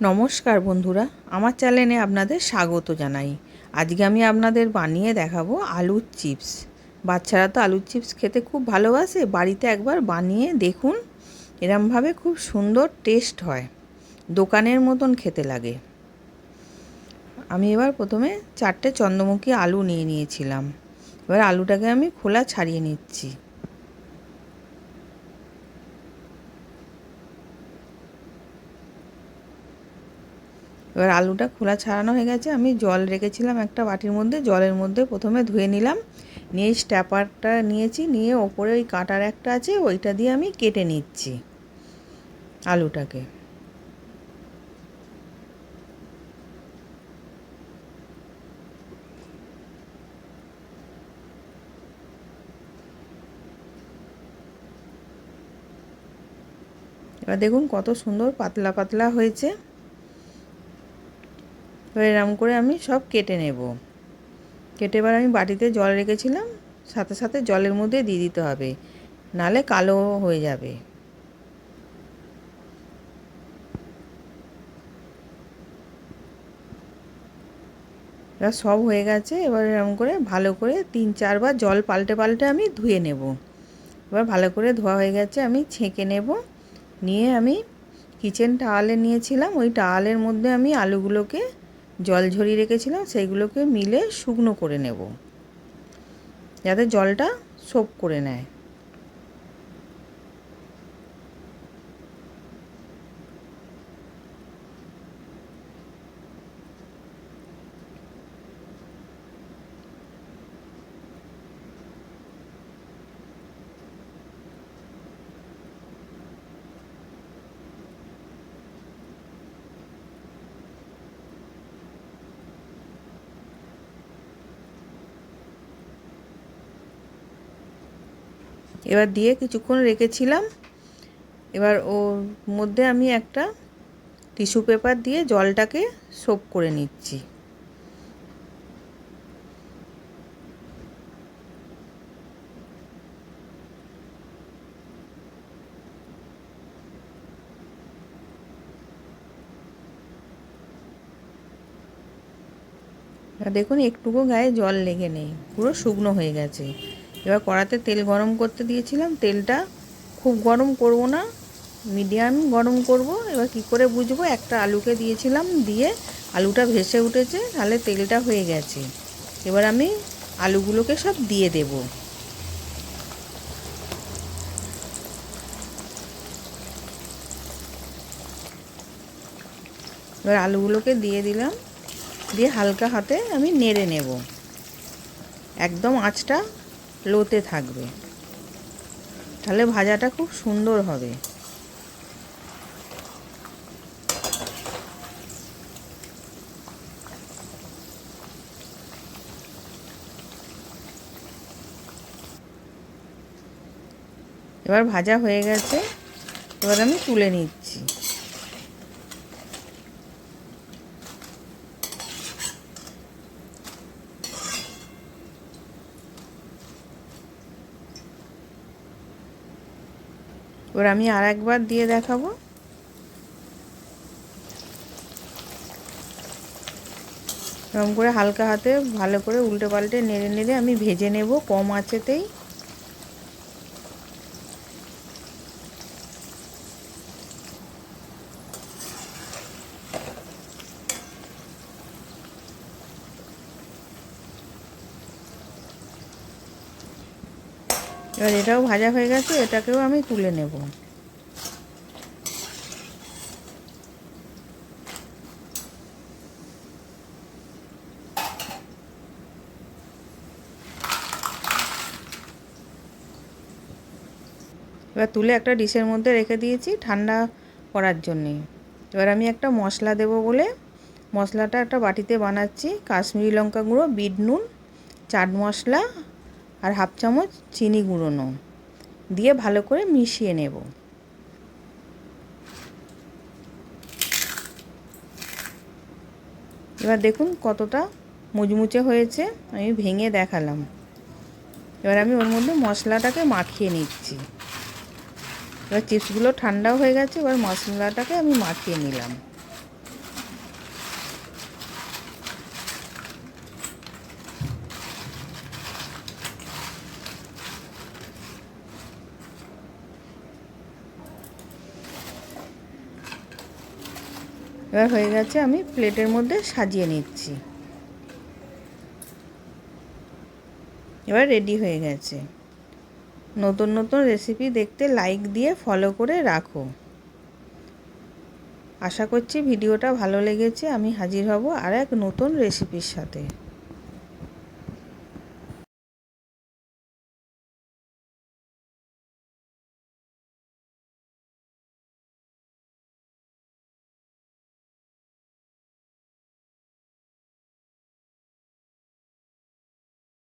নমস্কার বন্ধুরা, আমার চ্যানেলে আপনাদের স্বাগত জানাই। আজকে আমি আপনাদের বানিয়ে দেখাবো আলুর চিপস। বাচ্চারা তো আলুর চিপস খেতে খুব ভালোবাসে। বাড়িতে একবার বানিয়ে দেখুন, এরমভাবে খুব সুন্দর টেস্ট হয়, দোকানের মতন খেতে লাগে। আমি এবার প্রথমে 4টে চন্দ্রমুখী আলু নিয়ে নিয়েছিলাম। এবার আলুটাকে আমি খোলা ছাড়িয়ে নিচ্ছি। এবার আলুটা খোলা ছাড়ানো হয়ে গেছে। আমি জল রেখেছিলাম একটা বাটির মধ্যে, জলের মধ্যে প্রথমে ধুয়ে নিলাম। নিয়ে স্ট্যাপারটা নিয়েছি, নিয়ে ওপরে ওই কাটার একটা আছে, ওইটা দিয়ে আমি কেটে নিচ্ছি আলুটাকে। এবার দেখুন কত সুন্দর পাতলা পাতলা হয়েছে। এবার এরকম করে আমি সব কেটে নেব। কেটে এবার আমি বাটিতে জল রেখেছিলাম, সাথে সাথে জলের মধ্যে দিয়ে দিতে হবে, নালে কালো হয়ে যাবে। এবার সব হয়ে গেছে। এবার এরকম করে ভালো করে 3-4 বার জল পাল্টে পাল্টে আমি ধুয়ে নেব। এবার ভালো করে ধোয়া হয়ে গেছে, আমি ছেঁকে নেব। নিয়ে আমি কিচেন টাওয়ালে নিয়েছিলাম, ওই টাওয়ালের মধ্যে আমি আলুগুলোকে জল ঝরিয়ে রেখেছিলাম, সেইগুলোকে মিলে শুকনো করে নেব, যাতে জলটা সোপ করে নেয়। এবার দিয়ে কিছুক্ষণ রেখেছিলাম। এবার ওর মধ্যে আমি একটা টিস্যু পেপার দিয়ে জলটাকে সোপ করে নিচ্ছি। দেখুন একটুকু গায়ে জল লেগে নেই, পুরো শুকনো হয়ে গেছে। এবার কড়াতে তেল গরম করতে দিয়েছিলাম, তেলটা খুব গরম করব না, মিডিয়াম গরম করব। এবার কি করে বুঝবো? একটা আলুকে দিয়েছিলাম, দিয়ে আলুটা ভেসে উঠেছে, তাহলে তেলটা হয়ে গেছে। এবার আমি আলুগুলোকে সব দিয়ে দেব। এবার আলুগুলোকে দিয়ে দিলাম, দিয়ে হালকা হাতে আমি নেড়ে নেব। একদম আঁচটা লোতে থাকবে, তাহলে ভাজাটা খুব সুন্দর হবে। এবার ভাজা হয়ে গেছে, এবার আমি তুলে নিচ্ছি। এবার আমি আর একবার দিয়ে দেখাবো। এরকম করে হালকা হাতে ভালো করে উল্টে পাল্টে নেড়ে নেড়ে আমি ভেজে নেব কম আঁচেতেই। এবার এটাও ভাজা হয়ে গেছে, এটাকেও আমি তুলে নেব। এবার তুলে একটা ডিশের মধ্যে রেখে দিয়েছি ঠান্ডা করার জন্যে। এবার আমি একটা মশলা দেব বলে মশলাটা একটা বাটিতে বানাচ্ছি। কাশ্মীরি লঙ্কা গুঁড়ো, বিট নুন, চাট মশলা আর হাফ চামচ চিনি গুঁড়োনো দিয়ে ভালো করে মিশিয়ে নেব। এবার দেখুন কতটা মুচমুচে হয়েছে, আমি ভেঙে দেখালাম। এবার আমি ওর মধ্যে মশলাটাকে মাখিয়ে নিচ্ছি। এবার চিপসগুলো ঠান্ডাও হয়ে গেছে, এবার মশলাটাকে আমি মাখিয়ে নিলাম। এবার হয়ে গেছে, আমি প্লেটের মধ্যে সাজিয়ে নিচ্ছি। এবার রেডি হয়ে গেছে। নতুন নতুন রেসিপি দেখতে লাইক দিয়ে ফলো করে রাখো। আশা করছি ভিডিওটা ভালো লেগেছে। আমি হাজির হব আর এক নতুন রেসিপির সাথে।